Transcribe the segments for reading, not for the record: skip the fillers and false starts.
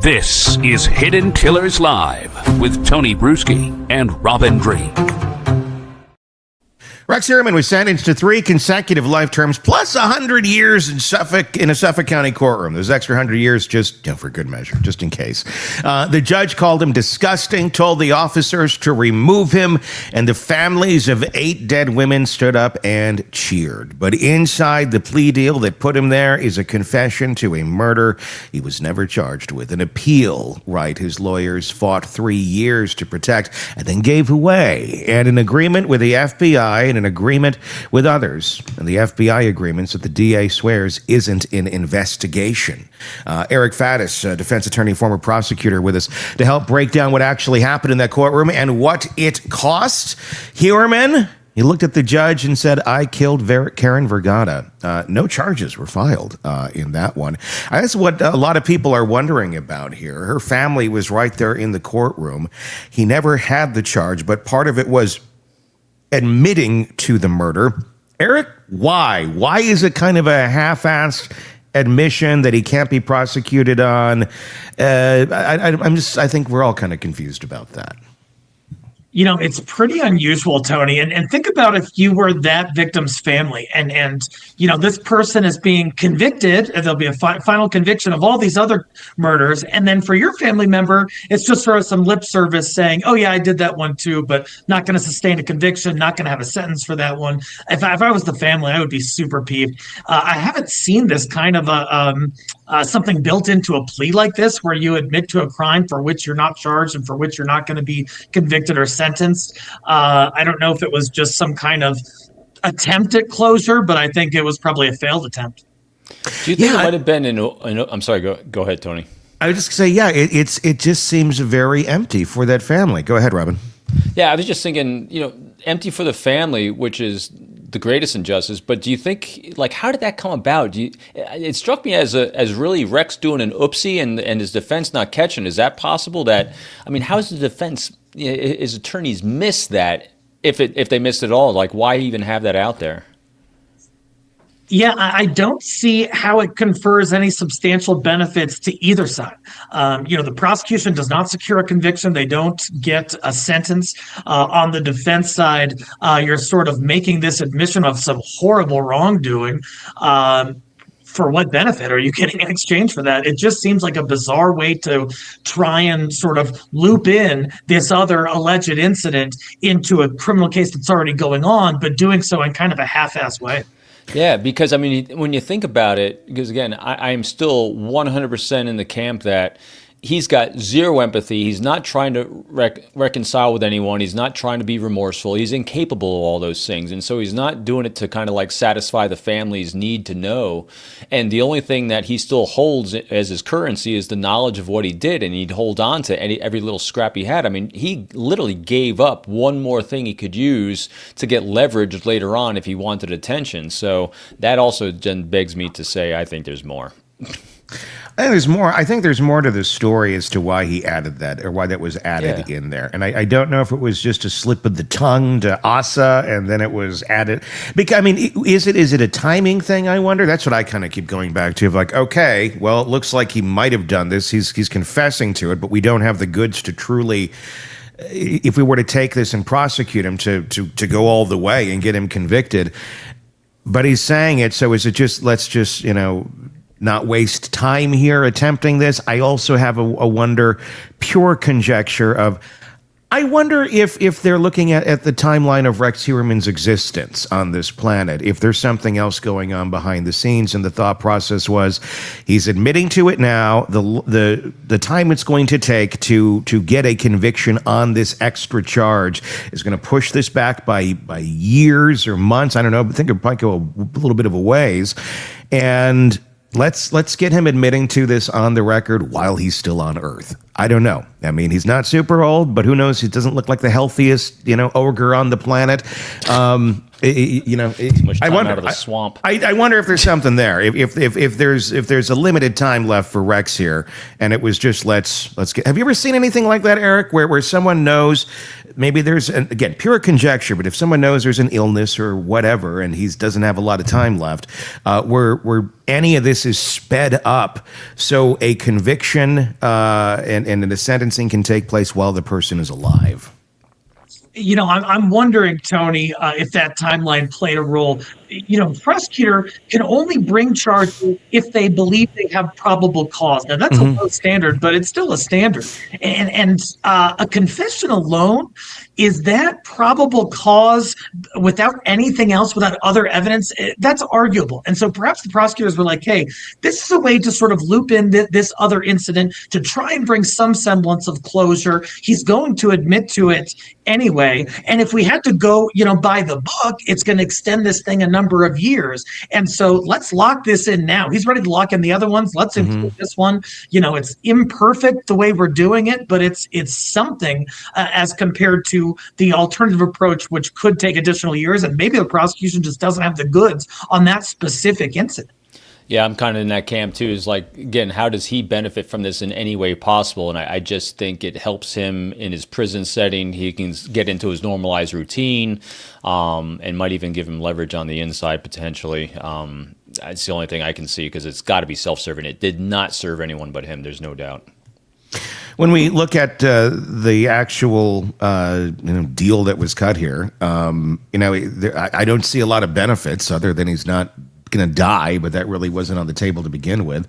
This is Hidden Killers Live with Tony Bruschi and Robin Dream. Rex Heuermann was sentenced to 3 consecutive life terms plus 100 years in a Suffolk County courtroom. Those extra 100 years just, for good measure, just in case. The judge called him disgusting, told the officers to remove him, and the families of 8 dead women stood up and cheered. But inside the plea deal that put him there is a confession to a murder he was never charged with. An appeal, right, his lawyers fought 3 years to protect and then gave away. And an agreement with the FBI and an agreement with others, and the FBI agreements that the DA swears isn't in investigation. Eric Faddis, defense attorney, former prosecutor, with us to help break down what actually happened in that courtroom and what it cost. Heuermann, he looked at the judge and said, "I killed Karen Vergata." No charges were filed in that one. That's what a lot of people are wondering about here. Her family was right there in the courtroom. He never had the charge, but part of it was admitting to the murder. Eric, why? Why is it kind of a half-assed admission that he can't be prosecuted on? I think we're all kind of confused about that. You know, it's pretty unusual, Tony. And think about if you were that victim's family and you know, this person is being convicted, and there'll be a final conviction of all these other murders. And then for your family member, it's just sort of some lip service saying, oh, yeah, I did that one, too, but not going to sustain a conviction, not going to have a sentence for that one. If I was the family, I would be super peeved. I haven't seen this kind of something built into a plea like this, where you admit to a crime for which you're not charged and for which you're not going to be convicted or sentenced. I don't know if it was just some kind of attempt at closure, but I think it was probably a failed attempt. Do you think it might have been I'm sorry, go ahead, Tony. I would just say, it just seems very empty for that family. Go ahead, Robin. Yeah, I was just thinking, empty for the family, which is the greatest injustice. But do you think, how did that come about? It struck me as really Rex doing an oopsie and his defense not catching. Is that possible? How is the defense, his attorneys miss that, if they missed it at all? Why even have that out there? Yeah, I don't see how it confers any substantial benefits to either side. The prosecution does not secure a conviction. They don't get a sentence. On the defense side, you're sort of making this admission of some horrible wrongdoing. For what benefit are you getting in exchange for that? It just seems like a bizarre way to try and sort of loop in this other alleged incident into a criminal case that's already going on, but doing so in kind of a half-assed way. Yeah, because, when you think about it, because, again, I am still 100% in the camp that he's got zero empathy. He's not trying to reconcile with anyone. He's not trying to be remorseful. He's incapable of all those things. And so he's not doing it to kind of satisfy the family's need to know. And the only thing that he still holds as his currency is the knowledge of what he did. And he'd hold on to every little scrap he had. He literally gave up one more thing he could use to get leverage later on if he wanted attention. So that also then begs me to say, I think there's more. I think there's more to the story as to why he added that, or why that was added in there. And I don't know if it was just a slip of the tongue to Asa, and then it was added. Because, is it a timing thing, I wonder? That's what I kind of keep going back to. Okay, well, it looks like he might have done this. He's confessing to it, but we don't have the goods to truly, if we were to take this and prosecute him, to go all the way and get him convicted. But he's saying it, so is it just, let's just, not waste time here attempting this? I also have a wonder, pure conjecture of, I wonder if they're looking at the timeline of Rex Heuermann's existence on this planet, if there's something else going on behind the scenes, and the thought process was, he's admitting to it now, the time it's going to take to get a conviction on this extra charge is going to push this back by years or months. I don't know, but I think it might go a little bit of a ways. And let's get him admitting to this on the record while he's still on Earth. I don't know. He's not super old, but who knows? He doesn't look like the healthiest, ogre on the planet. I wonder, out of the swamp. I wonder if there's something there. If there's a limited time left for Rex here, and it was just let's get. Have you ever seen anything like that, Eric, where someone knows maybe there's, again, pure conjecture, but if someone knows there's an illness or whatever and he doesn't have a lot of time left, where any of this is sped up so a conviction and the sentencing can take place while the person is alive. I'm wondering, Tony, if that timeline played a role. Prosecutor can only bring charges if they believe they have probable cause. Now, that's a low standard, but it's still a standard. And a confession alone, is that probable cause without anything else, without other evidence? That's arguable. And so perhaps the prosecutors were like, hey, this is a way to sort of loop in this other incident to try and bring some semblance of closure. He's going to admit to it anyway. And if we had to go, by the book, it's going to extend this thing a number of years. And so let's lock this in now. He's ready to lock in the other ones. Let's include this one. It's imperfect the way we're doing it, but it's something as compared to the alternative approach, which could take additional years. And maybe the prosecution just doesn't have the goods on that specific incident. Yeah, I'm kind of in that camp too. Is like, again, how does he benefit from this in any way possible? And I just think it helps him in his prison setting. He can get into his normalized routine, and might even give him leverage on the inside potentially. That's the only thing I can see, because it's got to be self-serving. It did not serve anyone but him. There's no doubt. When we look at the actual deal that was cut here, I don't see a lot of benefits other than he's not going to die, but that really wasn't on the table to begin with.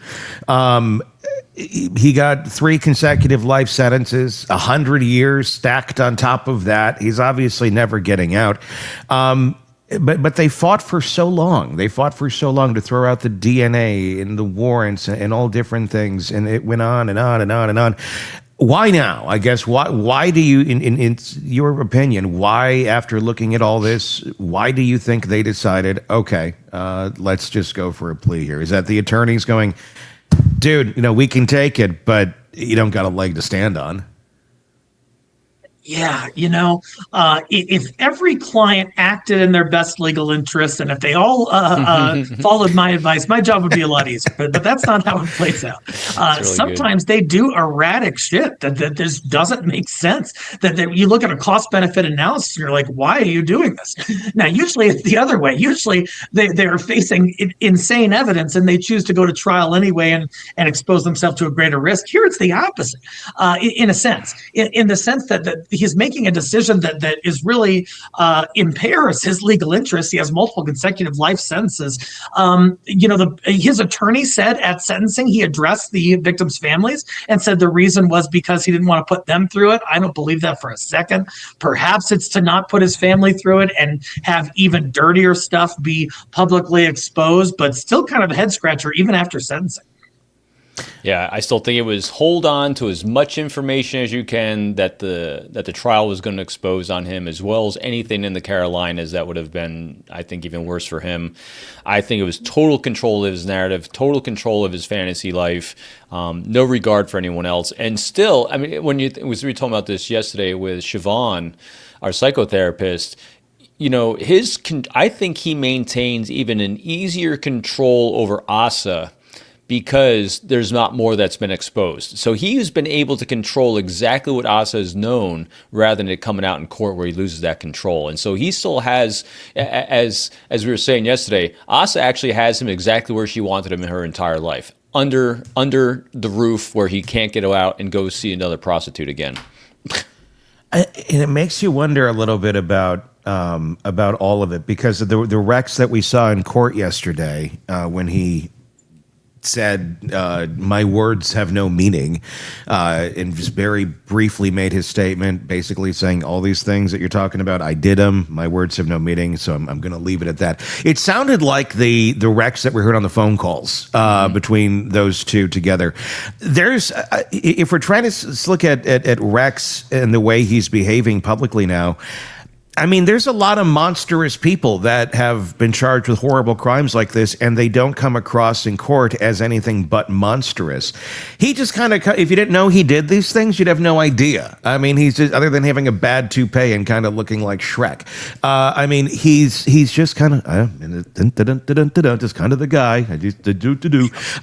He got 3 consecutive life sentences, 100 years stacked on top of that. He's obviously never getting out. But they fought for so long. They fought for so long to throw out the DNA and the warrants and all different things, and it went on and on and on and on. Why now? I guess why do you, in your opinion, why, after looking at all this, why do you think they decided, okay, let's just go for a plea here? Is that the attorneys going, dude, we can take it, but you don't got a leg to stand on? Yeah, if every client acted in their best legal interest, and if they all followed my advice, my job would be a lot easier. But that's not how it plays out. Really sometimes they do erratic shit that just doesn't make sense. That you look at a cost-benefit analysis, and you're like, why are you doing this? Now, usually it's the other way. Usually they're facing insane evidence, and they choose to go to trial anyway and expose themselves to a greater risk. Here it's the opposite, in a sense, in the sense that he's making a decision that is really impairs his legal interests. He has multiple consecutive life sentences. His attorney said at sentencing, he addressed the victims' families and said the reason was because he didn't want to put them through it. I don't believe that for a second. Perhaps it's to not put his family through it and have even dirtier stuff be publicly exposed, but still kind of a head scratcher even after sentencing. Yeah, I still think it was hold on to as much information as you can that the trial was going to expose on him, as well as anything in the Carolinas that would have been, I think, even worse for him. I think it was total control of his narrative, total control of his fantasy life, no regard for anyone else. And still, I mean, we were talking about this yesterday with Siobhan, our psychotherapist. I think he maintains even an easier control over Asa, because there's not more that's been exposed. So he's been able to control exactly what Asa has known, rather than it coming out in court where he loses that control. And so he still has, as we were saying yesterday, Asa actually has him exactly where she wanted him in her entire life, under the roof where he can't get out and go see another prostitute again. And it makes you wonder a little bit about all of it, because of the wrecks that we saw in court yesterday when he said, my words have no meaning, and just very briefly made his statement, basically saying all these things that you're talking about, I did them, my words have no meaning, so I'm going to leave it at that. It sounded like the wrecks that we heard on the phone calls between those two together. There's, if we're trying to look at Rex and the way he's behaving publicly now, I mean, there's a lot of monstrous people that have been charged with horrible crimes like this, and they don't come across in court as anything but monstrous. He just kind of, if you didn't know he did these things, you'd have no idea. I mean, he's just, other than having a bad toupee and kind of looking like Shrek. I mean, he's just kind of, just kind of the guy.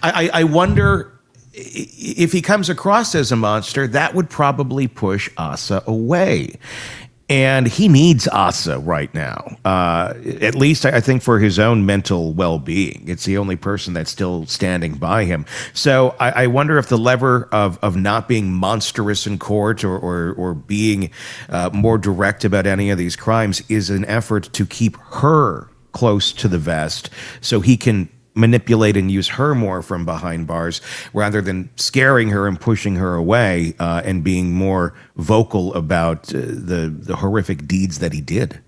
I wonder if he comes across as a monster, that would probably push Asa away. And he needs Asa right now, at least I think for his own mental well-being. It's the only person that's still standing by him. So I wonder if the lever of not being monstrous in court or being more direct about any of these crimes is an effort to keep her close to the vest so he can manipulate and use her more from behind bars rather than scaring her and pushing her away and being more vocal about the horrific deeds that he did.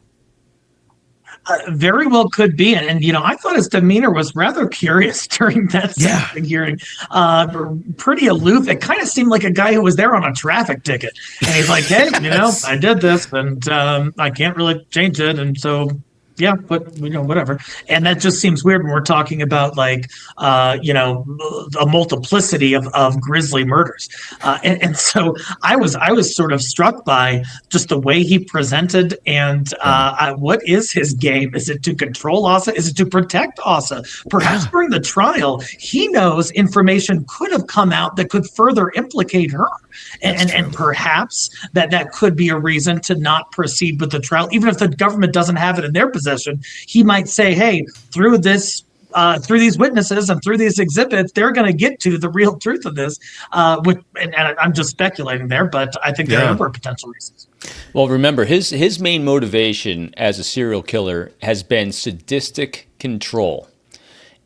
Very well could be. And, I thought his demeanor was rather curious during that sentencing hearing. Pretty aloof. It kind of seemed like a guy who was there on a traffic ticket. And he's like, hey, I did this and I can't really change it. And so, yeah, but whatever. And that just seems weird when we're talking about a multiplicity of grisly murders. And so I was sort of struck by just the way he presented and what is his game? Is it to control Asa? Is it to protect Asa? Perhaps during the trial, he knows information could have come out that could further implicate her. And perhaps that could be a reason to not proceed with the trial, even if the government doesn't have it in their possession. He might say, hey, through these witnesses and through these exhibits, they're going to get to the real truth of this. And I'm just speculating there, but I think there are a number of potential reasons. Well, remember, his main motivation as a serial killer has been sadistic control.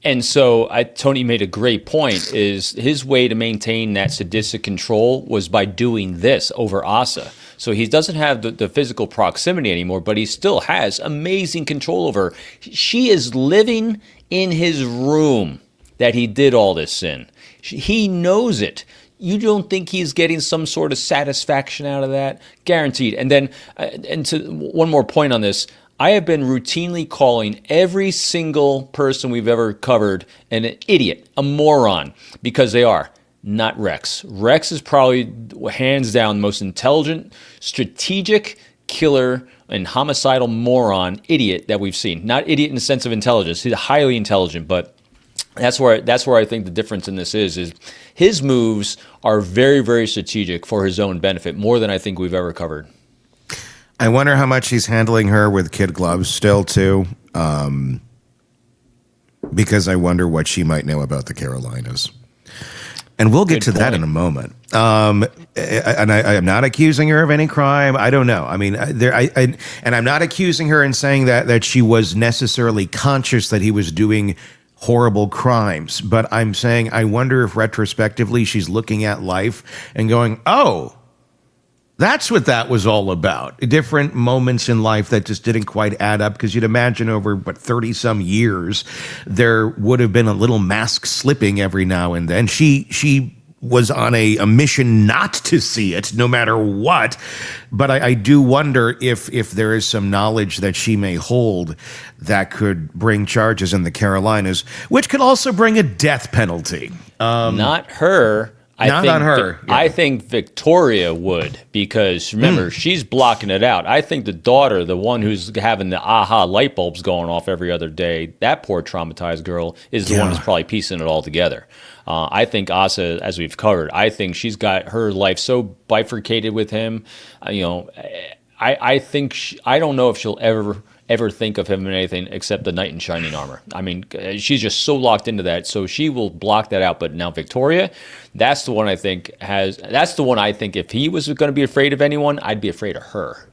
And so Tony made a great point, is his way to maintain that sadistic control was by doing this over Asa. So he doesn't have the physical proximity anymore, but he still has amazing control over her. She is living in his room that he did all this in. He knows it. You don't think he's getting some sort of satisfaction out of that? Guaranteed. And then, one more point on this. I have been routinely calling every single person we've ever covered an idiot, a moron, because they are. Not Rex. Rex is probably hands down the most intelligent, strategic killer and homicidal moron idiot that we've seen. Not idiot in the sense of intelligence. He's highly intelligent, but that's where I think the difference in this is his moves are very, very strategic for his own benefit, more than I think we've ever covered. I wonder how much he's handling her with kid gloves still, too, because I wonder what she might know about the Carolinas. And we'll get to that in a moment. And I am not accusing her of any crime. I don't know. I mean, and I'm not accusing her and saying that she was necessarily conscious that he was doing horrible crimes. But I'm saying I wonder if retrospectively she's looking at life and going, oh, that's what that was all about. Different moments in life that just didn't quite add up, because you'd imagine over, 30-some years, there would have been a little mask slipping every now and then. She was on a mission not to see it, no matter what. But I do wonder if there is some knowledge that she may hold that could bring charges in the Carolinas, which could also bring a death penalty. Not her. Not on her. Yeah. I think Victoria would, because remember, she's blocking it out. I think the daughter, the one who's having the aha light bulbs going off every other day, that poor traumatized girl is the one who's probably piecing it all together. I think Asa, as we've covered, I think she's got her life so bifurcated with him. I think I don't know if she'll ever think of him in anything except the knight in shining armor. I mean, she's just so locked into that, so she will block that out. But now Victoria, that's the one I think if he was going to be afraid of anyone, I'd be afraid of her.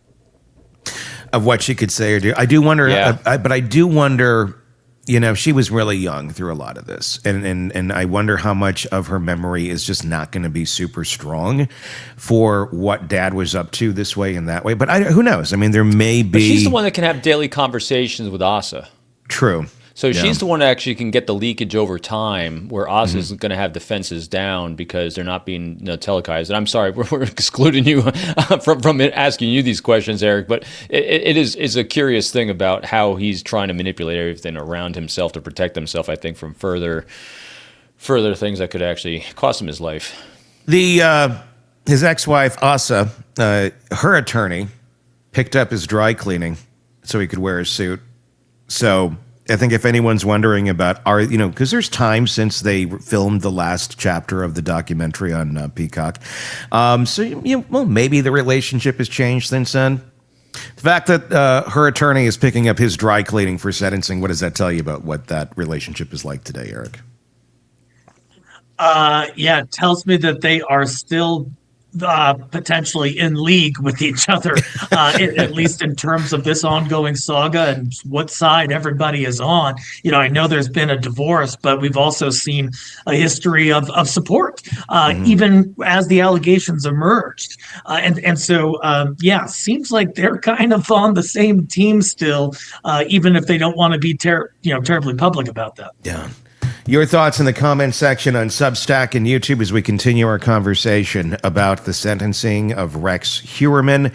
Of what she could say or do. I do wonder, but I do wonder, she was really young through a lot of this. And I wonder how much of her memory is just not going to be super strong for what Dad was up to this way and that way. But who knows? I mean, there may be... But she's the one that can have daily conversations with Asa. True. So she's the one that actually can get the leakage over time, where Asa isn't going to have defenses down because they're not being telecast. And I'm sorry, we're excluding you from asking you these questions, Eric, but it is a curious thing about how he's trying to manipulate everything around himself to protect himself, I think, from further things that could actually cost him his life. His ex-wife, Asa, her attorney, picked up his dry cleaning so he could wear his suit. So... I think if anyone's wondering about, because there's time since they filmed the last chapter of the documentary on Peacock. Maybe the relationship has changed since then. The fact that her attorney is picking up his dry cleaning for sentencing, what does that tell you about what that relationship is like today, Eric? Yeah, it tells me that they are still potentially in league with each other, at least in terms of this ongoing saga and what side everybody is on. I know there's been a divorce, but we've also seen a history of support, even as the allegations emerged. And so, seems like they're kind of on the same team still, even if they don't want to be terribly public about that. Yeah. Your thoughts in the comment section on Substack and YouTube as we continue our conversation about the sentencing of Rex Heuermann.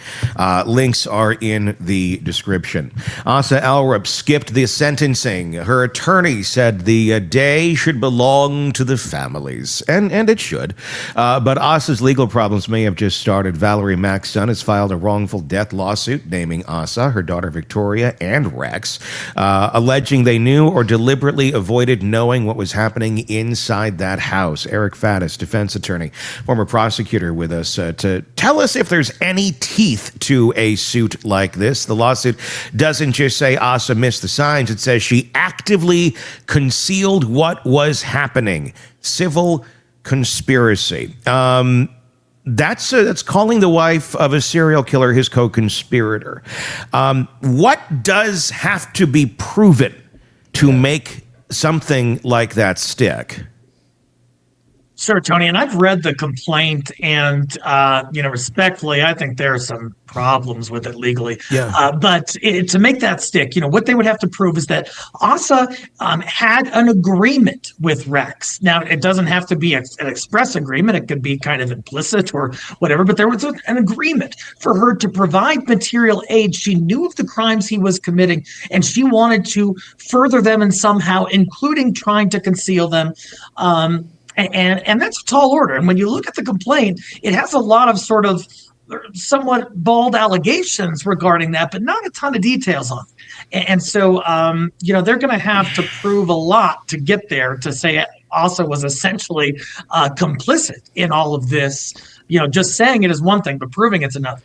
Links are in the description. Asa Ellerup skipped the sentencing. Her attorney said the day should belong to the families, and it should. But Asa's legal problems may have just started. Valerie Mack's son has filed a wrongful death lawsuit naming Asa, her daughter Victoria, and Rex, alleging they knew or deliberately avoided knowing what was happening inside that house. Eric Faddis, defense attorney, former prosecutor, with us to tell us if there's any teeth to a suit like this. The lawsuit doesn't just say Asa missed the signs. It says she actively concealed what was happening. Civil conspiracy. That's calling the wife of a serial killer his co-conspirator. What does have to be proven to make something like that stick? Sure, Tony. And I've read the complaint, and respectfully, I think there are some problems with it legally. Yeah. But to make that stick, what they would have to prove is that Asa had an agreement with Rex. Now, it doesn't have to be an express agreement. It could be kind of implicit or whatever. But there was an agreement for her to provide material aid. She knew of the crimes he was committing, and she wanted to further them in somehow, including trying to conceal them. And that's a tall order. And when you look at the complaint, it has a lot of sort of somewhat bald allegations regarding that, but not a ton of details on it. And so, they're going to have to prove a lot to get there to say Asa was essentially complicit in all of this. Just saying it is one thing, but proving it's another.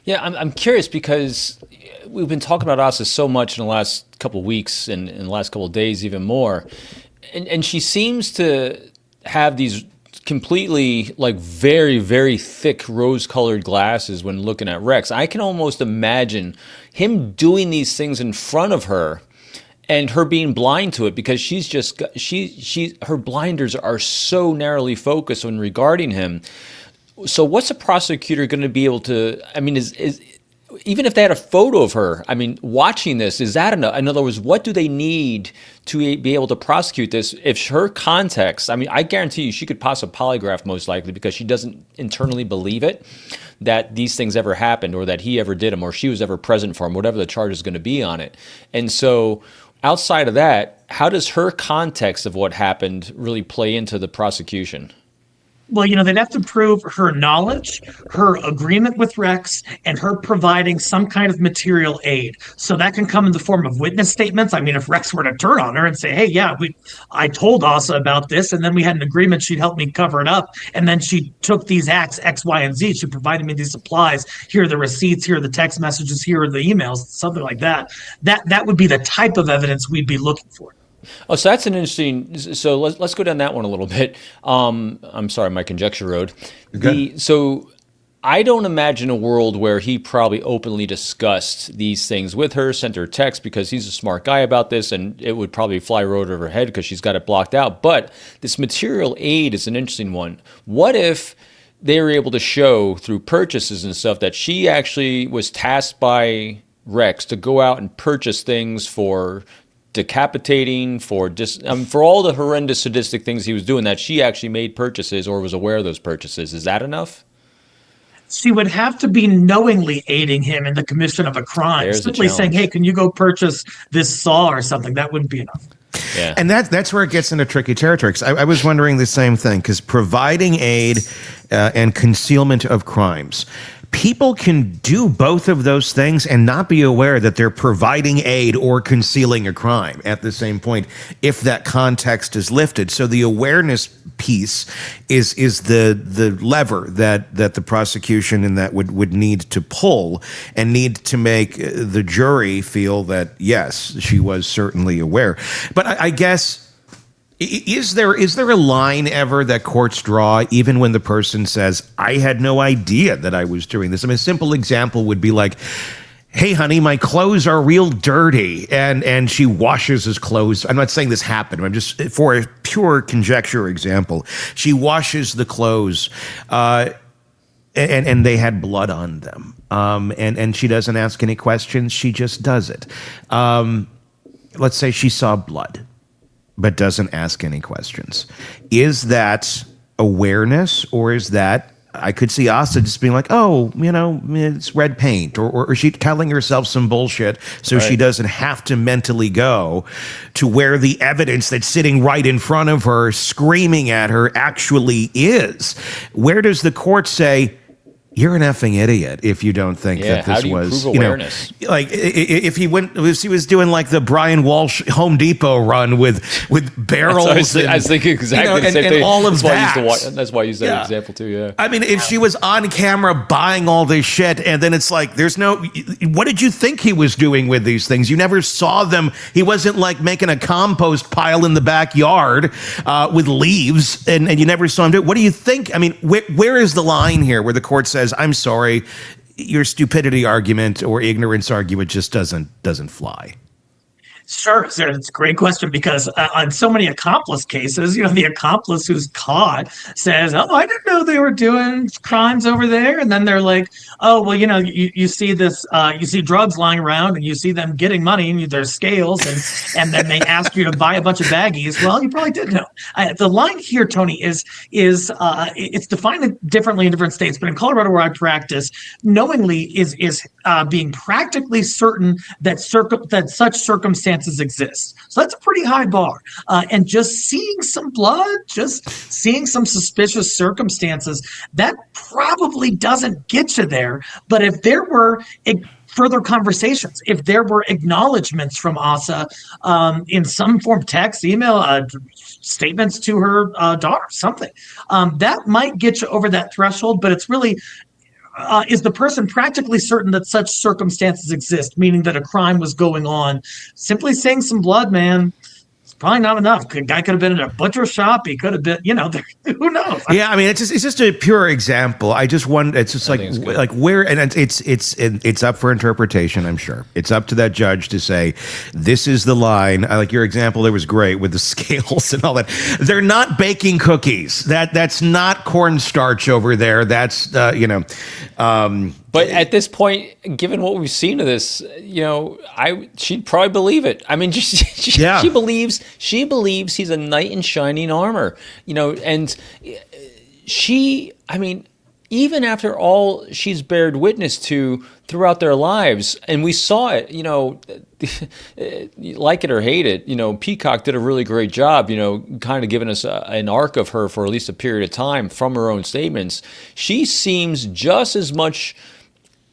Yeah, I'm curious because we've been talking about Asa so much in the last couple of weeks and in the last couple of days even more. And she seems to have these completely very, very thick rose-colored glasses when looking at Rex. I can almost imagine him doing these things in front of her and her being blind to it because her blinders are so narrowly focused on regarding him. So what's a prosecutor going to be able to, is even if they had a photo of her, watching this, is that enough? In other words, what do they need to be able to prosecute this? If her context, I guarantee you she could pass a polygraph most likely because she doesn't internally believe it, that these things ever happened or that he ever did them or she was ever present for him, whatever the charge is going to be on it. And so outside of that, how does her context of what happened really play into the prosecution? Well, they'd have to prove her knowledge, her agreement with Rex, and her providing some kind of material aid. So that can come in the form of witness statements. If Rex were to turn on her and say, hey, yeah, I told Asa about this, and then we had an agreement she'd help me cover it up, and then she took these acts, X, Y, and Z. She provided me these supplies. Here are the receipts. Here are the text messages. Here are the emails, something like that. That would be the type of evidence we'd be looking for. Oh, so that's an interesting. So let's go down that one a little bit. I'm sorry, my conjecture road. So I don't imagine a world where he probably openly discussed these things with her, sent her text because he's a smart guy about this, and it would probably fly right over her head because she's got it blocked out. But this material aid is an interesting one. What if they were able to show through purchases and stuff that she actually was tasked by Rex to go out and purchase things for decapitating, for all the horrendous sadistic things he was doing, that she actually made purchases or was aware of those purchases? Is that enough? She would have to be knowingly aiding him in the commission of a crime. There's simply saying, hey, can you go purchase this saw or something? That wouldn't be enough. Yeah. And that's where it gets into tricky territory. 'Cause I was wondering the same thing, because providing aid and concealment of crimes, people can do both of those things and not be aware that they're providing aid or concealing a crime at the same point if that context is lifted. So the awareness piece is the lever that the prosecution and that would need to pull and need to make the jury feel that, yes, she was certainly aware. But I guess, is there a line ever that courts draw, even when the person says, I had no idea that I was doing this? I mean, a simple example would be like, hey, honey, my clothes are real dirty. And she washes his clothes. I'm not saying this happened. I'm just, for a pure conjecture example, she washes the clothes and they had blood on them. And she doesn't ask any questions. She just does it. Let's say she saw blood, but doesn't ask any questions. Is that awareness, or is that, I could see Asa just being like, oh, it's red paint, or she telling herself some bullshit so she doesn't have to mentally go to where the evidence that's sitting right in front of her, screaming at her, actually is. Where does the court say, you're an effing idiot if you don't think that this was, prove awareness? Like if he was doing like the Brian Walsh Home Depot run with barrels. I was thinking exactly the same and thing. all of that. That's why I used that example too. Yeah. I mean, if she was on camera buying all this shit, and then it's like, what did you think he was doing with these things? You never saw them. He wasn't like making a compost pile in the backyard with leaves, and you never saw him do it. What do you think? I mean, where is the line here where the court says, I'm sorry, your stupidity argument or ignorance argument just doesn't fly? Sure, it's a great question, because on so many accomplice cases, the accomplice who's caught says, "Oh, I didn't know they were doing crimes over there," and then they're like, "Oh, well, you see this, you see drugs lying around, and you see them getting money, and there's scales, and then they ask you to buy a bunch of baggies." Well, you probably did know. The line here, Tony, is it's defined differently in different states, but in Colorado, where I practice, knowingly is being practically certain that such circumstances exist. So that's a pretty high bar. And just seeing some blood, just seeing some suspicious circumstances, that probably doesn't get you there. But if there were further conversations, if there were acknowledgments from Asa in some form, text, email, statements to her daughter, something, that might get you over that threshold. But it's really, is the person practically certain that such circumstances exist, meaning that a crime was going on? Simply saying some blood, man, it's probably not enough. Guy could have been in a butcher shop. He could have been, who knows? Yeah, I mean, it's just a pure example. I just wonder. It's just like where, and it's up for interpretation. I'm sure it's up to that judge to say, this is the line. I like your example. That was great with the scales and all that. They're not baking cookies. That's not cornstarch over there. That's But at this point, given what we've seen of this, she'd probably believe it. I mean, she believes he's a knight in shining armor, and even after all she's bared witness to throughout their lives, and we saw it, like it or hate it, Peacock did a really great job, kind of giving us an arc of her for at least a period of time from her own statements. She seems just as much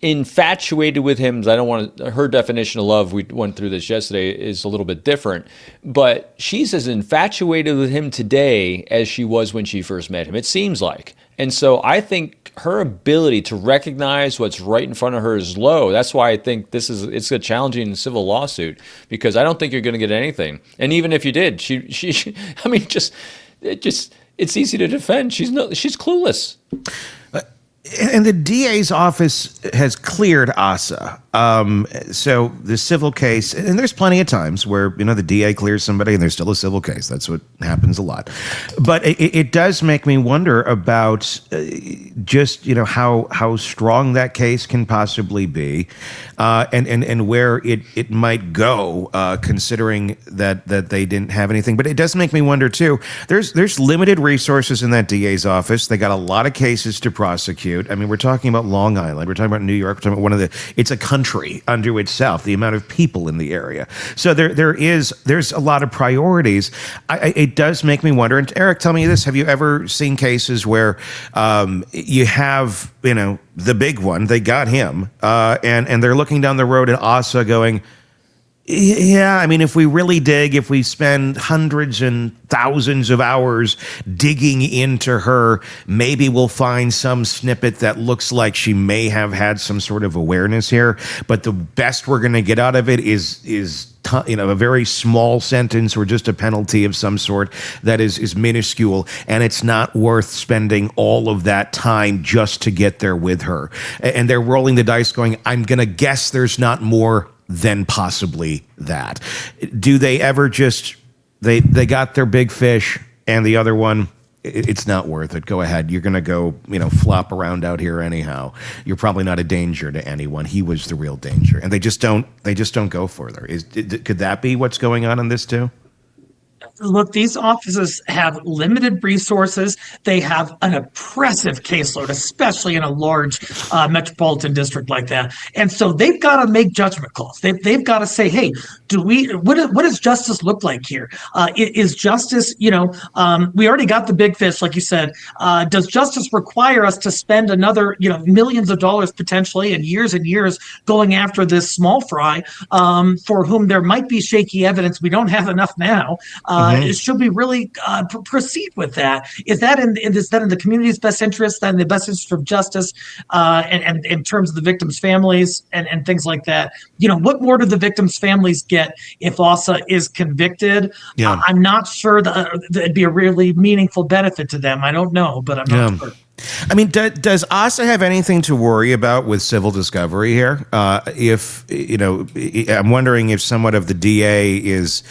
infatuated with him. Her definition of love, we went through this yesterday, is a little bit different, but she's as infatuated with him today as she was when she first met him, it seems like. And so I think her ability to recognize what's right in front of her is low. That's why I think it's a challenging civil lawsuit, because I don't think you're going to get anything. And even if you did, it's easy to defend. She's clueless. And the DA's office has cleared Asa. So the civil case, and there's plenty of times where, the DA clears somebody and there's still a civil case. That's what happens a lot. But it does make me wonder about just, how strong that case can possibly be, and where it might go, considering that they didn't have anything. But it does make me wonder, too. There's limited resources in that DA's office. They got a lot of cases to prosecute. lawsuit, I mean, we're talking about Long Island, we're talking about New York, we're talking about it's a country unto itself, the amount of people in the area. So there's a lot of priorities. It does make me wonder, and Eric, tell me this, have you ever seen cases where you have, the big one, they got him, and they're looking down the road at Asa going, yeah, I mean, if we really dig, if we spend hundreds and thousands of hours digging into her, maybe we'll find some snippet that looks like she may have had some sort of awareness here. But the best we're going to get out of it is a very small sentence or just a penalty of some sort that is minuscule, and it's not worth spending all of that time just to get there with her. And they're rolling the dice going, I'm going to guess there's not more than possibly that. Do they ever just, they got their big fish and the other one, it's not worth it. Go ahead. You're going to go, flop around out here anyhow. You're probably not a danger to anyone. He was the real danger. And they just don't go further. Could that be what's going on in this too? Look, these offices have limited resources. They have an oppressive caseload, especially in a large metropolitan district like that. And so they've got to make judgment calls. They've got to say, hey, what does justice look like here? Is justice, we already got the big fish, like you said. Does justice require us to spend another, millions of dollars potentially and years going after this small fry for whom there might be shaky evidence? We don't have enough now. Should we really proceed with that? Is that in the community's best interest, and the best interest of justice, and in terms of the victims' families and things like that? What more do the victims' families get if Asa is convicted? Yeah. I'm not sure that it'd be a really meaningful benefit to them. I don't know, but I'm not sure. I mean, does Asa have anything to worry about with civil discovery here? I'm wondering if somewhat of the DA is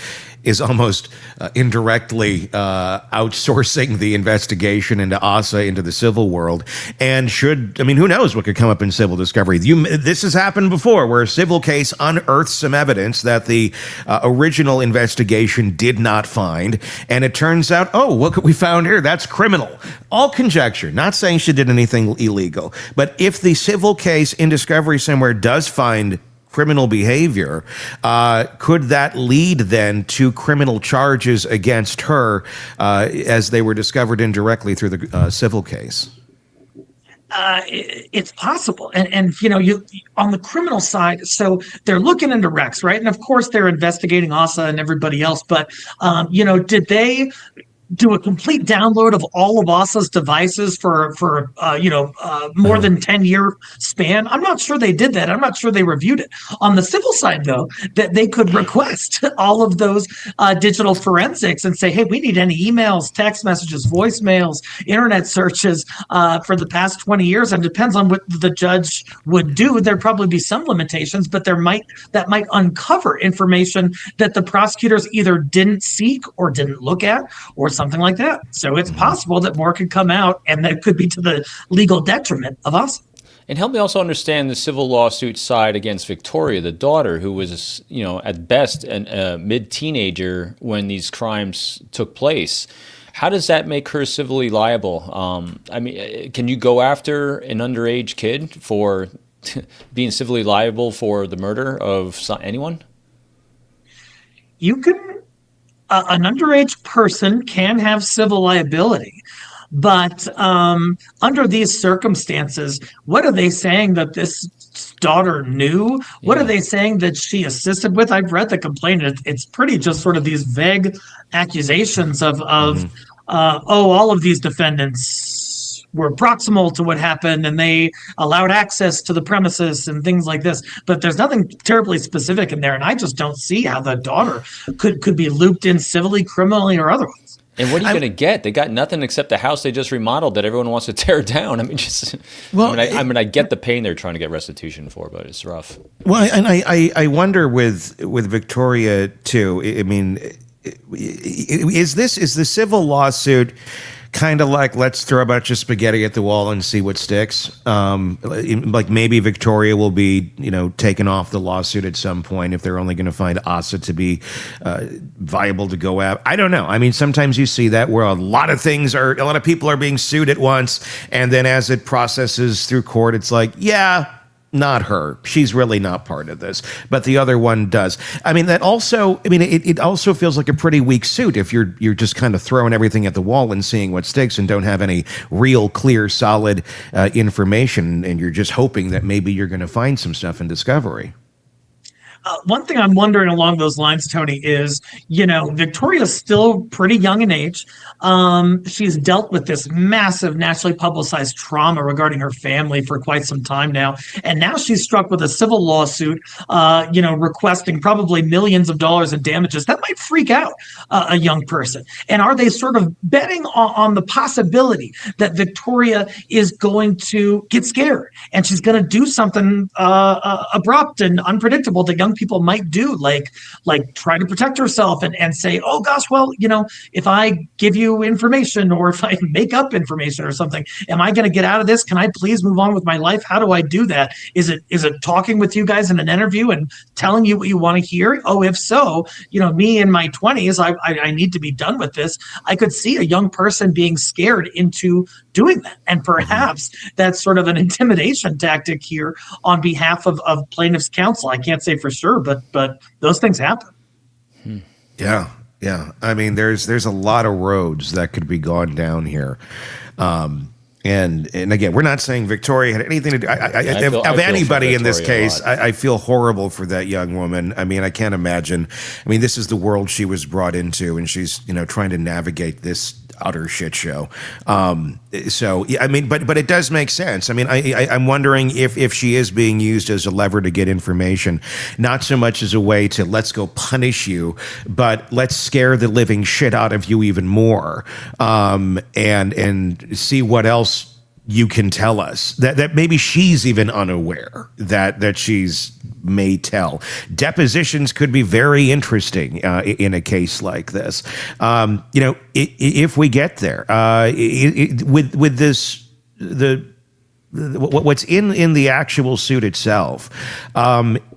almost indirectly outsourcing the investigation into Asa into the civil world. And who knows what could come up in civil discovery? This has happened before, where a civil case unearths some evidence that the original investigation did not find. And it turns out, look what we found here. That's criminal. All conjecture, not saying she did anything illegal. But if the civil case in discovery somewhere does find criminal behavior, could that lead then to criminal charges against her as they were discovered indirectly through the civil case? It's possible. And you on the criminal side, so they're looking into Rex, right? And of course they're investigating Asa and everybody else, but did they do a complete download of all of Asa's devices for more than 10-year span? I'm not sure they did that. I'm not sure they reviewed it. On the civil side, though, that they could request all of those digital forensics and say, hey, we need any emails, text messages, voicemails, internet searches for the past 20 years. And it depends on what the judge would do. There'd probably be some limitations, but that might uncover information that the prosecutors either didn't seek or didn't look at, or something like that. So it's possible that more could come out, and that could be to the legal detriment of us. And help me also understand the civil lawsuit side against Victoria, the daughter, who was, at best a mid-teenager when these crimes took place. How does that make her civilly liable? Can you go after an underage kid for being civilly liable for the murder of anyone? You can. An underage person can have civil liability, but under these circumstances, what are they saying that this daughter knew? What are they saying that she assisted with? I've read the complaint. It's pretty just sort of these vague accusations of all of these defendants were proximal to what happened, and they allowed access to the premises and things like this. But there's nothing terribly specific in there, and I just don't see how the daughter could be looped in civilly, criminally, or otherwise. And what are you going to get? They got nothing except the house they just remodeled that everyone wants to tear down. I get the pain they're trying to get restitution for, but it's rough. Well, and I wonder with Victoria too. I mean, is the civil lawsuit kind of like, let's throw a bunch of spaghetti at the wall and see what sticks. Like maybe Victoria will be, taken off the lawsuit at some point if they're only going to find Asa to be viable to go out. I don't know. I mean, sometimes you see that where a lot of people are being sued at once, and then as it processes through court, it's like, yeah, not her. She's really not part of this, but the other one does. I mean, it also feels like a pretty weak suit if you're just kind of throwing everything at the wall and seeing what sticks and don't have any real, clear, solid information, and you're just hoping that maybe you're going to find some stuff in discovery. One thing I'm wondering along those lines, Tony, is, Victoria's still pretty young in age. She's dealt with this massive nationally publicized trauma regarding her family for quite some time now. And now she's struck with a civil lawsuit, requesting probably millions of dollars in damages. That might freak out a young person. And are they sort of betting on the possibility that Victoria is going to get scared and she's going to do something abrupt and unpredictable that young people might do, like try to protect herself and say, oh gosh, well, if I give you information or if I make up information or something, am I going to get out of this? Can I please move on with my life? How do I do that? Is it talking with you guys in an interview and telling you what you want to hear? Oh, if so, me in my 20s, I need to be done with this. I could see a young person being scared into doing that. And perhaps that's sort of an intimidation tactic here on behalf of plaintiff's counsel. I can't say for sure, but those things happen. Yeah. I mean, there's a lot of roads that could be gone down here. And again, we're not saying Victoria had anything to do of anybody in this case. I feel horrible for that young woman. I mean, I can't imagine. I mean, this is the world she was brought into, and she's trying to navigate this utter shit show. So yeah, I mean, but it does make sense. I mean, I'm wondering if she is being used as a lever to get information, not so much as a way to let's go punish you, but let's scare the living shit out of you even more, and see what else you can tell us that maybe she's even unaware that she's may tell. Depositions could be very interesting in a case like this. If we get there, with this, what's in the actual suit itself.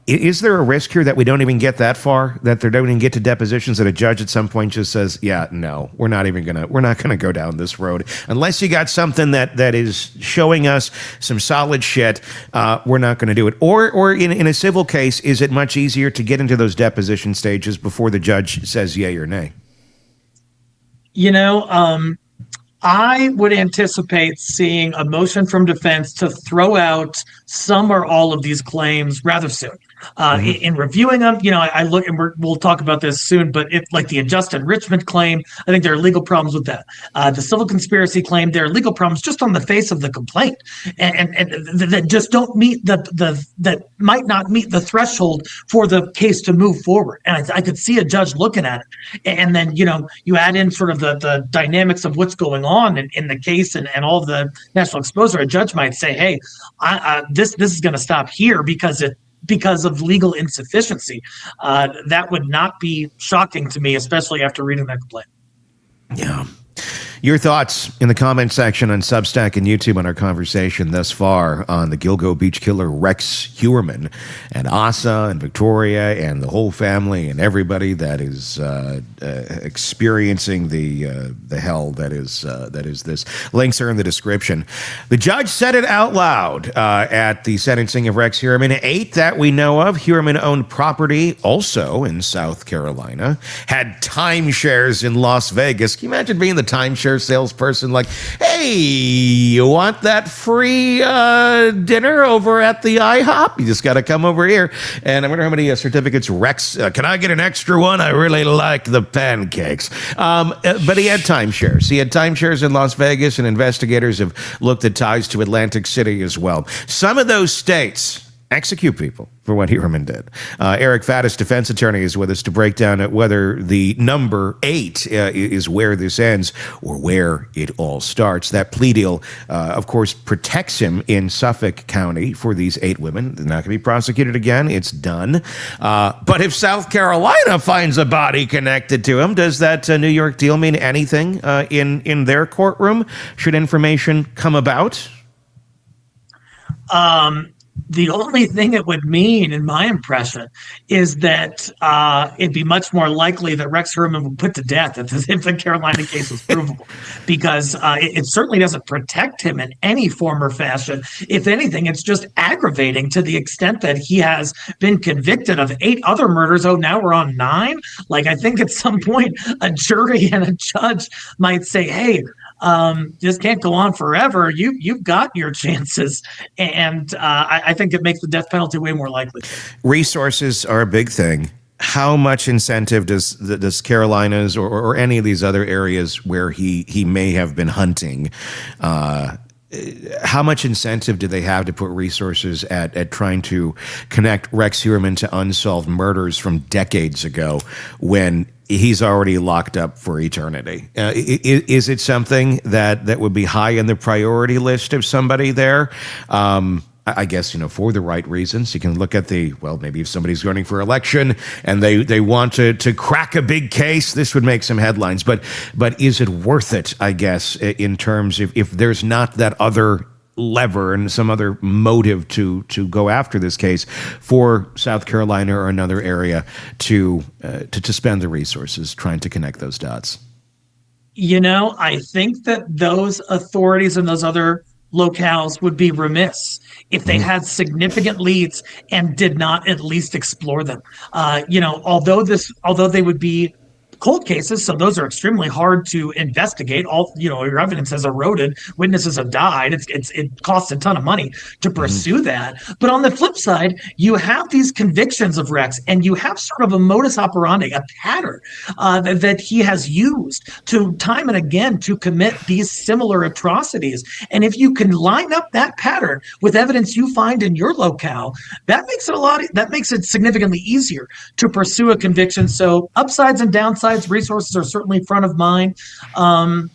Is there a risk here that we don't even get that far, that they don't even get to depositions, that a judge at some point just says, yeah, no, we're not gonna go down this road unless you got something that is showing us some solid shit. We're not going to do it. Or in a civil case, is it much easier to get into those deposition stages before the judge says yay or nay? I would anticipate seeing a motion from defense to throw out some or all of these claims rather soon. In reviewing them, I look, and we'll talk about this soon, but if like the unjust enrichment claim, I think there are legal problems with that. The civil conspiracy claim, there are legal problems just on the face of the complaint, and that just don't meet that might not meet the threshold for the case to move forward. And I could see a judge looking at it, and then you add in sort of the dynamics of what's going on in the case and all of the national exposure. A judge might say, hey, this is going to stop here because of legal insufficiency. That would not be shocking to me, especially after reading that complaint. Yeah. Your thoughts in the comment section on Substack and YouTube on our conversation thus far on the Gilgo beach killer Rex Heuermann and Asa and Victoria and the whole family and everybody that is experiencing the hell that is this. Links are in the description. The judge said it out loud at the sentencing of Rex Heuermann. 8 that we know of. Heuermann owned property also in South Carolina, had timeshares in Las Vegas. Can you imagine being the timeshare salesperson, like, hey, you want that free dinner over at the IHOP? You just got to come over here. And I wonder how many certificates Rex, can I get an extra one? I really like the pancakes. But he had timeshares. He had timeshares in Las Vegas, and investigators have looked at ties to Atlantic City as well. Some of those states execute people for what Heuermann did. Eric Faddis, defense attorney, is with us to break down whether the number 8 is where this ends or where it all starts. That plea deal, of course, protects him in Suffolk County for these 8 women. They're not going to be prosecuted again. It's done. But if South Carolina finds a body connected to him, does that New York deal mean anything in their courtroom? Should information come about? The only thing it would mean, in my impression, is that it'd be much more likely that Rex Heuermann would put to death if the Carolina case was provable, because it certainly doesn't protect him in any form or fashion. If anything, it's just aggravating to the extent that he has been convicted of 8 other murders. Oh, now we're on 9? Like, I think at some point a jury and a judge might say, hey, this can't go on forever. You've got your chances, and I think it makes the death penalty way more likely. Resources are a big thing. How much incentive does Carolinas or any of these other areas where he may have been hunting? How much incentive do they have to put resources at trying to connect Rex Heuermann to unsolved murders from decades ago when he's already locked up for eternity? Is it something that would be high in the priority list of somebody there? I guess, for the right reasons. You can look at maybe if somebody's running for election and they want to crack a big case, this would make some headlines. But is it worth it, I guess, in terms of if there's not that other lever and some other motive to go after this case for South Carolina or another area to spend the resources trying to connect those dots? I think that those authorities and those other locales would be remiss if they had significant leads and did not at least explore them. Although they would be cold cases, so those are extremely hard to investigate. Your evidence has eroded, witnesses have died. It costs a ton of money to pursue that. But on the flip side, you have these convictions of Rex, and you have sort of a modus operandi, a pattern that he has used to time and again to commit these similar atrocities. And if you can line up that pattern with evidence you find in your locale, that makes it significantly easier to pursue a conviction. So upsides and downsides. Resources are certainly front of mind,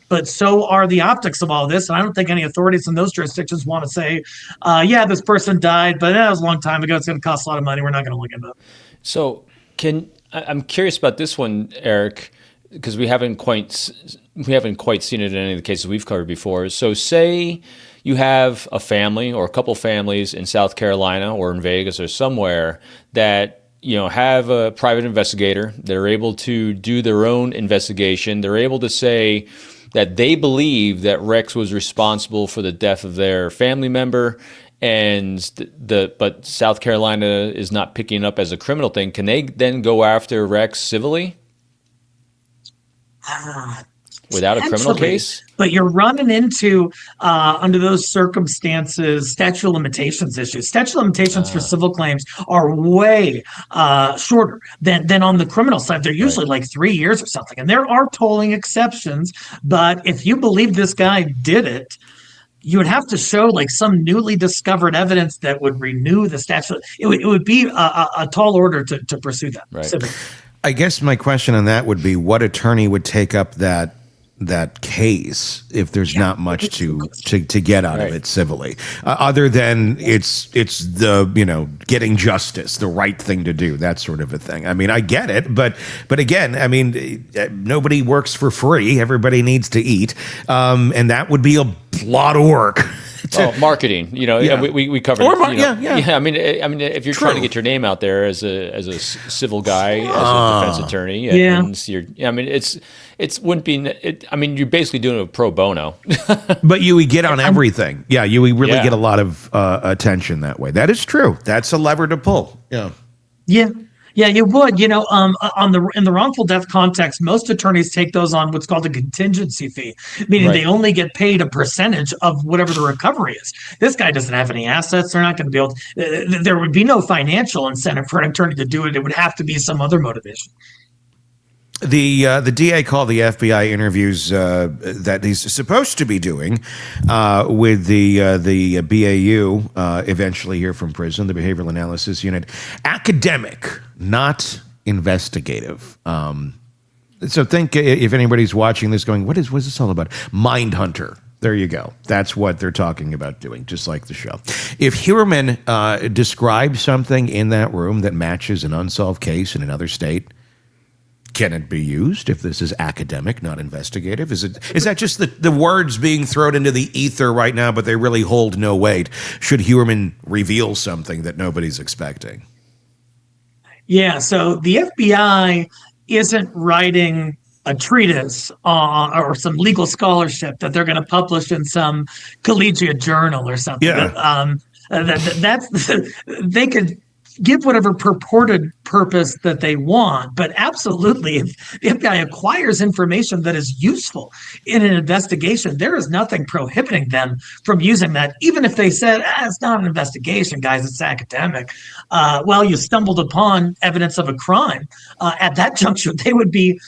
but so are the optics of all this. And I don't think any authorities in those jurisdictions want to say, this person died, but that was a long time ago. It's going to cost a lot of money. We're not going to look into it. So I'm curious about this one, Eric, because we haven't quite seen it in any of the cases we've covered before. So say you have a family or a couple families in South Carolina or in Vegas or somewhere that have a private investigator. They're able to do their own investigation. They're able to say that they believe that Rex was responsible for the death of their family member, but South Carolina is not picking it up as a criminal thing. Can they then go after Rex civilly? Without a criminal case? But you're running into, under those circumstances, statute of limitations issues. Statute of limitations for civil claims are way shorter than on the criminal side. They're usually like 3 years or something. And there are tolling exceptions. But if you believe this guy did it, you would have to show like some newly discovered evidence that would renew the statute. It would be a tall order to pursue that. Right. I guess my question on that would be, what attorney would take up that case if there's not much to get out of it civilly, other than it's the getting justice, the right thing to do, that sort of a thing. I mean, I get it, but again, I mean, nobody works for free. Everybody needs to eat, and that would be a lot of work. Marketing, we covered. I mean, if you're True. trying to get your name out there as a civil guy, as a defense attorney, it wouldn't be. I mean, you're basically doing it pro bono. But you would get on everything. Yeah, you would really get a lot of attention that way. That is true. That's a lever to pull. Yeah. Yeah, you would. In the wrongful death context, most attorneys take those on what's called a contingency fee, meaning they only get paid a percentage of whatever the recovery is. This guy doesn't have any assets. They're not going to be able to, there would be no financial incentive for an attorney to do it. It would have to be some other motivation. The DA called the FBI interviews that he's supposed to be doing with the BAU eventually here from prison, the Behavioral Analysis Unit, academic, not investigative. So think if anybody's watching this going, what is this all about? Mindhunter. There you go. That's what they're talking about doing, just like the show. If Heuermann describes something in that room that matches an unsolved case in another state, can it be used if this is academic, not investigative? Is that just the words being thrown into the ether right now, but they really hold no weight? Should Heuermann reveal something that nobody's expecting? Yeah, so the FBI isn't writing a treatise or some legal scholarship that they're going to publish in some collegiate journal or something. Yeah. They could give whatever purported purpose that they want, but absolutely, if the FBI acquires information that is useful in an investigation, there is nothing prohibiting them from using that, even if they said, it's not an investigation, guys, it's academic. Well, you stumbled upon evidence of a crime. At that juncture, they would be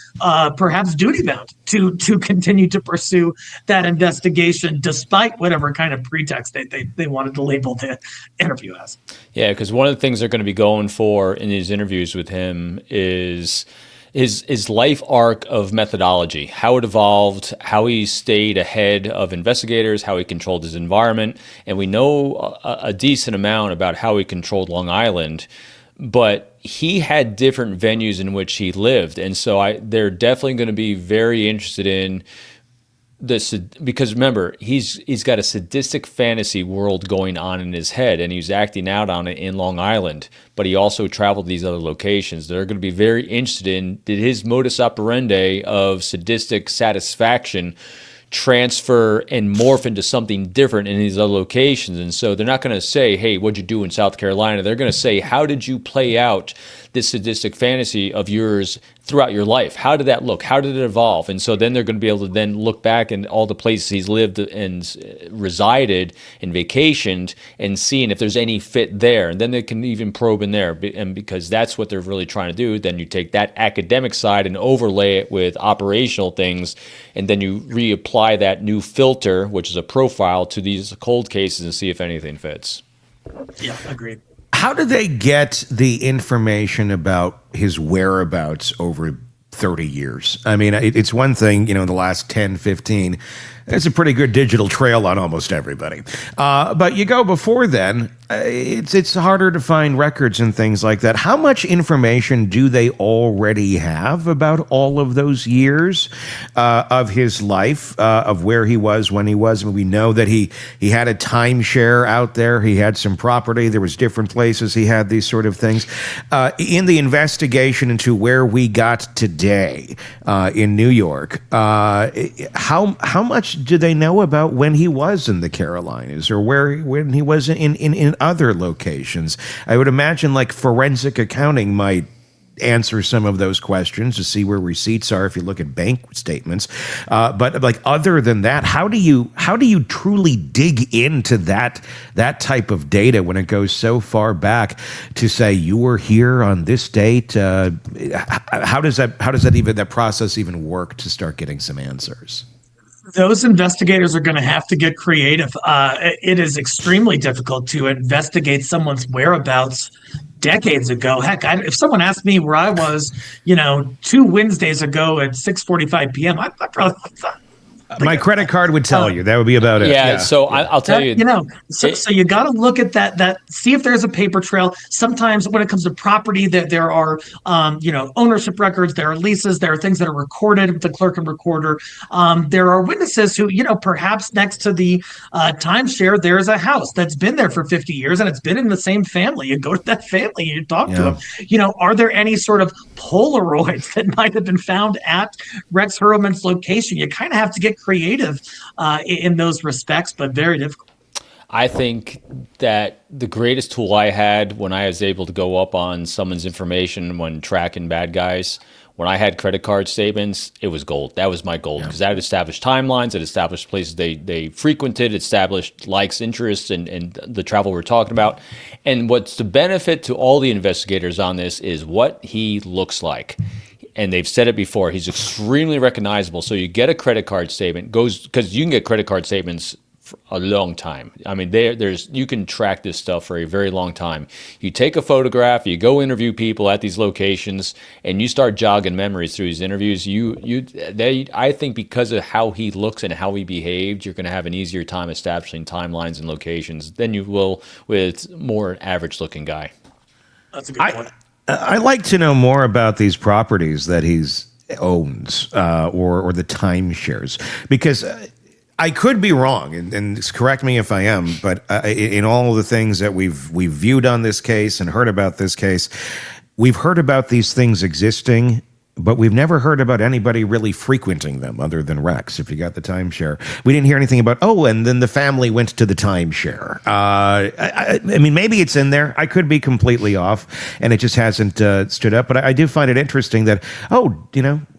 perhaps duty-bound to continue to pursue that investigation, despite whatever kind of pretext they wanted to label the interview as. Yeah, because one of the things they're going to be going for in these interviews with him is his life arc of methodology, how it evolved, how he stayed ahead of investigators, how he controlled his environment. And we know a decent amount about how he controlled Long Island, but he had different venues in which he lived. And so they're definitely going to be very interested in this, because remember, he's got a sadistic fantasy world going on in his head, and he's acting out on it in Long Island, but he also traveled to these other locations. They're going to be very interested in, did his modus operandi of sadistic satisfaction transfer and morph into something different in these other locations? And so they're not going to say, hey, what'd you do in South Carolina? They're going to say, how did you play out this sadistic fantasy of yours throughout your life? How did that look? How did it evolve? And so then they're going to be able to then look back in all the places he's lived and resided and vacationed and seeing if there's any fit there. And then they can even probe in there. And because that's what they're really trying to do, then you take that academic side and overlay it with operational things, and then you reapply that new filter, which is a profile, to these cold cases and see if anything fits. Yeah, agreed. How do they get the information about his whereabouts over 30 years? I mean, it's one thing, in the last 10, 15, there's a pretty good digital trail on almost everybody. But you go before then, it's harder to find records and things like that. How much information do they already have about all of those years of his life, of where he was when he was? I mean, we know that he had a timeshare out there. He had some property. There was different places he had these sort of things. In the investigation into where we got today in New York, how much do they know about when he was in the Carolinas or when he was in other locations? I would imagine like forensic accounting might answer some of those questions to see where receipts are if you look at bank statements. But like other than that, how do you truly dig into that type of data when it goes so far back to say you were here on this date? How does that process even work to start getting some answers? Those investigators are going to have to get creative. It is extremely difficult to investigate someone's whereabouts decades ago. Heck, if someone asked me where I was, 2 Wednesdays ago at 6:45 p.m., I probably thought, my credit card would tell you. That would be about it. Yeah. So I'll tell you. So you got to look at that. See if there's a paper trail. Sometimes when it comes to property, there are ownership records. There are leases. There are things that are recorded with the clerk and recorder. There are witnesses who, perhaps next to the timeshare, there's a house that's been there for 50 years and it's been in the same family. You go to that family, you talk to them. Are there any sort of Polaroids that might have been found at Rex Heuermann's location? You kind of have to get creative in those respects, but very difficult. I think that the greatest tool I had when I was able to go up on someone's information when tracking bad guys, when I had credit card statements, it was gold. That was my gold, because that established timelines, it established places they frequented, it established likes, interests, and the travel we're talking about. And what's the benefit to all the investigators on this is what he looks like. and they've said it before, he's extremely recognizable. So you get a credit card statement, because you can get credit card statements for a long time. I mean, you can track this stuff for a very long time. You take a photograph, you go interview people at these locations, and you start jogging memories through these interviews. I think because of how he looks and how he behaved, you're going to have an easier time establishing timelines and locations than you will with more average-looking guy. That's a good point. I'd like to know more about these properties that he's owns or the timeshares, because I could be wrong, and correct me if I am, but in all of the things that we've viewed on this case and heard about this case, we've heard about these things existing, but we've never heard about anybody really frequenting them other than Rex, if you got the timeshare. We didn't hear anything about, and then the family went to the timeshare. I mean, maybe it's in there. I could be completely off, and it just hasn't stood up. But I do find it interesting that,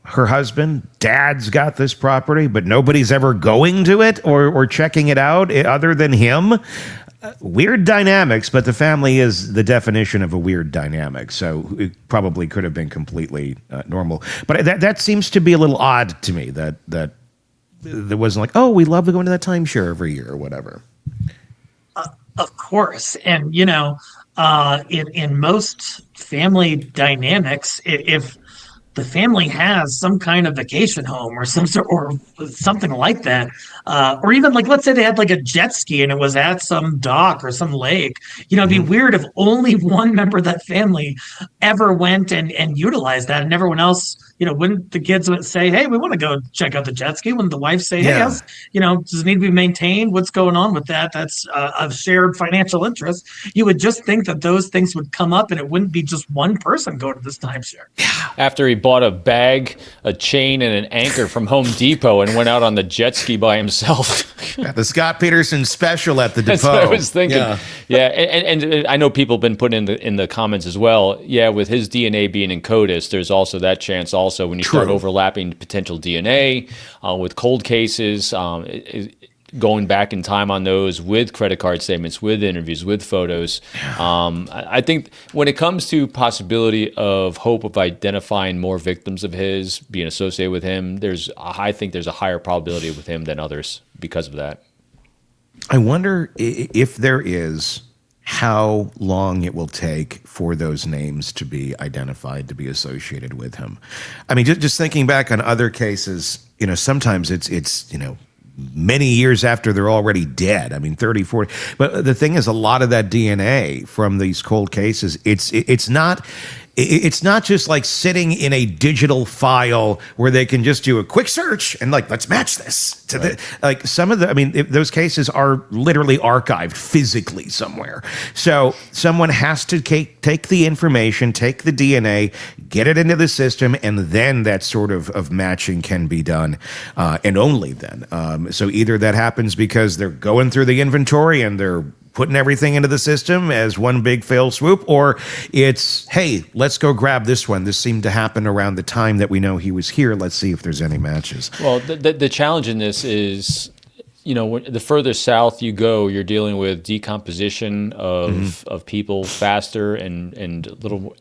her husband, dad's got this property, but nobody's ever going to it or checking it out other than him. Weird dynamics, but the family is the definition of a weird dynamic, so it probably could have been completely normal. But that seems to be a little odd to me, that there wasn't like, we love to go into that timeshare every year or whatever. Of course. And, in most family dynamics, if the family has some kind of vacation home or something like that, or even like, let's say they had like a jet ski and it was at some dock or some lake, it'd be weird if only one member of that family ever went and utilized that, and everyone else, wouldn't the kids say, hey, we want to go check out the jet ski? Wouldn't the wife say, hey, does it need to be maintained? What's going on with that? That's a shared financial interest. You would just think that those things would come up, and it wouldn't be just one person going to this timeshare. After he bought a bag, a chain, and an anchor from Home Depot and went out on the jet ski by himself. The Scott Peterson special at the depot. That's what I was thinking. Yeah. And I know people have been putting in the comments as well. Yeah, with his DNA being in CODIS, there's also that chance also when you start overlapping potential DNA with cold cases, going back in time on those with credit card statements, with interviews, with photos. I think when it comes to possibility of hope of identifying more victims of his being associated with him, I think there's a higher probability with him than others because of that. I wonder if there is, how long it will take for those names to be identified, to be associated with him. I mean, just thinking back on other cases, sometimes it's many years after they're already dead. I mean, 30, 40. But the thing is, a lot of that DNA from these cold cases, it's not just like sitting in a digital file where they can just do a quick search and like, let's match this to some of those cases are literally archived physically somewhere. So someone has to take the information, take the DNA, get it into the system, and then that sort of matching can be done, and only then. So either that happens because they're going through the inventory and they're putting everything into the system as one big fail swoop, or it's, hey, let's go grab this one. This seemed to happen around the time that we know he was here. Let's see if there's any matches. Well, the challenge in this is, the further south you go, you're dealing with decomposition of people faster and little,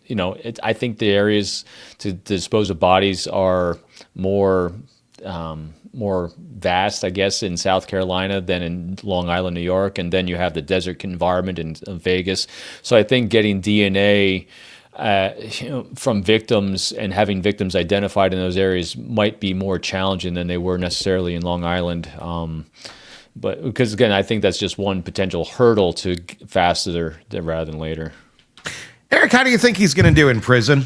I think the areas to dispose of bodies are more vast, I guess, in South Carolina than in Long Island, New York, and then you have the desert environment in Vegas. So I think getting DNA from victims and having victims identified in those areas might be more challenging than they were necessarily in Long Island. But because, again, I think that's just one potential hurdle to faster rather than later. Eric, how do you think he's going to do in prison?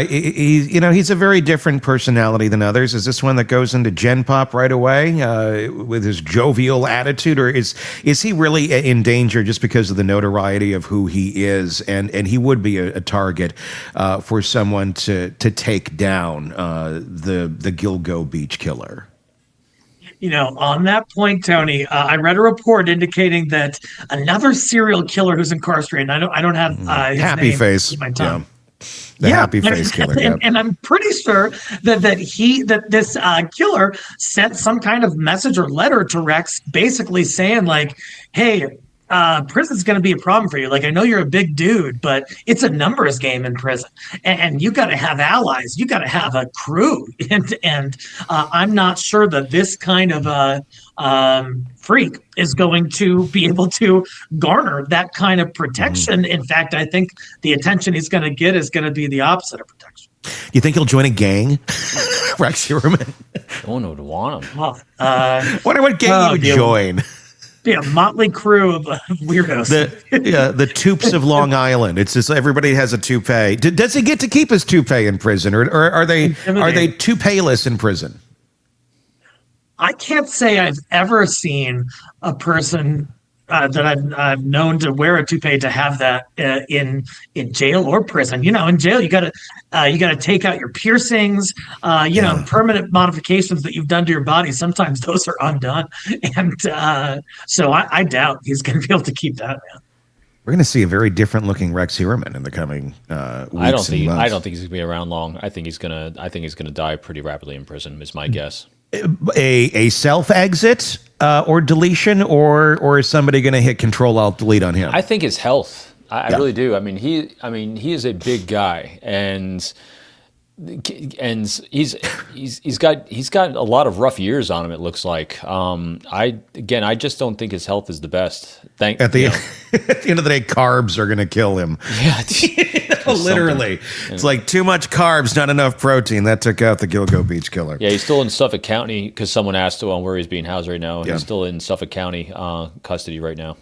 He's a very different personality than others. Is this one that goes into Gen Pop right away with his jovial attitude, or is he really in danger just because of the notoriety of who he is? And he would be a target for someone to take down the Gilgo beach killer. On that point, Tony, I read a report indicating that another serial killer who's incarcerated. I don't have his happy name face in my tongue. Happy face killer. And I'm pretty sure that this killer sent some kind of message or letter to Rex, basically saying like, "Hey, prison's going to be a problem for you. Like, I know you're a big dude, but it's a numbers game in prison, and you got to have allies. You got to have a crew, and I'm not sure that this kind of a freak is going to be able to garner that kind of protection. In fact, I think the attention he's going to get is going to be the opposite of protection. You think he'll join a gang, Rex Heuermann? No one would want him. Well, Wonder what gang he would join. Be a motley crew of weirdos. The Toops of Long Island. It's just everybody has a toupee. Does he get to keep his toupee in prison, or are they toupeeless in prison? I can't say I've ever seen a person that I've known to wear a toupee to have that in jail or prison. In jail you gotta take out your piercings, permanent modifications that you've done to your body. Sometimes those are undone, and so I doubt he's going to be able to keep that, man. We're going to see a very different looking Rex Heuermann in the coming weeks and months. I don't think he's going to be around long. I think he's going to die pretty rapidly in prison. Is my guess. A self exit or deletion, or is somebody going to hit Control-Alt-Delete on him? I think his health. I really do. I mean, he is a big guy, and he's got a lot of rough years on him. It looks like. I just don't think his health is the best. At the end of the day, carbs are going to kill him. Yeah, literally. It's like too much carbs, not enough protein. That took out the Gilgo Beach Killer. Yeah, he's still in Suffolk County because someone asked him where he's being housed right now. Yeah. He's still in Suffolk County custody right now.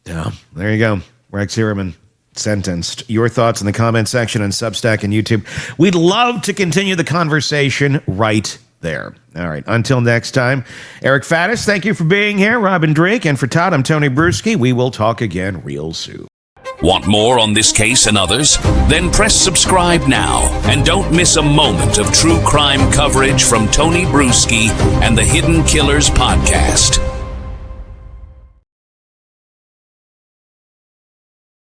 Yeah, there you go. Rex Heuermann sentenced. Your thoughts in the comment section on Substack and YouTube. We'd love to continue the conversation right there. All right. Until next time, Eric Faddis, thank you for being here. Robin Drake, and for Todd, I'm Tony Bruschi. We will talk again real soon. Want more on this case and others? Then press subscribe now and don't miss a moment of true crime coverage from Tony Bruschi and the Hidden Killers podcast.